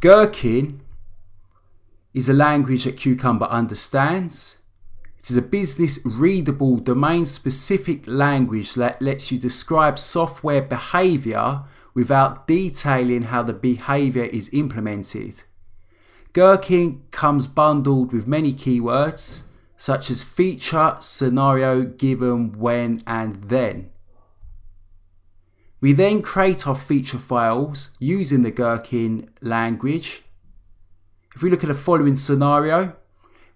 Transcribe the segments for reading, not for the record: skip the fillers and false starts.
Gherkin is a language that Cucumber understands. It is a business readable domain specific language that lets you describe software behaviour without detailing how the behaviour is implemented. Gherkin comes bundled with many keywords such as feature, scenario, given, when and then. We then create our feature files using the Gherkin language. If we look at the following scenario,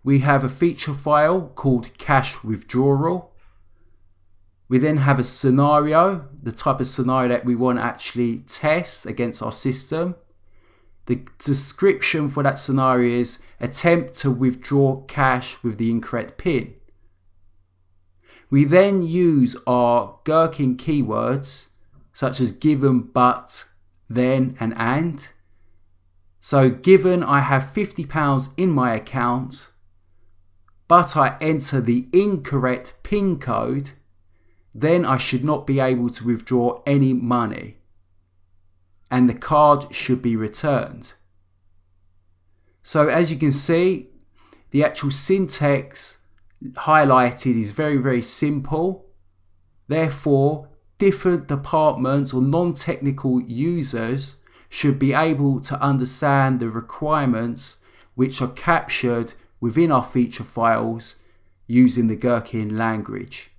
we have a feature file called cash withdrawal. We then have a scenario, the type of scenario that we want to actually test against our system. The description for that scenario is attempt to withdraw cash with the incorrect PIN. We then use our Gherkin keywords such as given, but, then and. So given I have £50 in my account, but I enter the incorrect PIN code, then I should not be able to withdraw any money and the card should be returned. So as you can see, the actual syntax highlighted is very, very simple. Therefore, different departments or non-technical users should be able to understand the requirements which are captured within our feature files using the Gherkin language.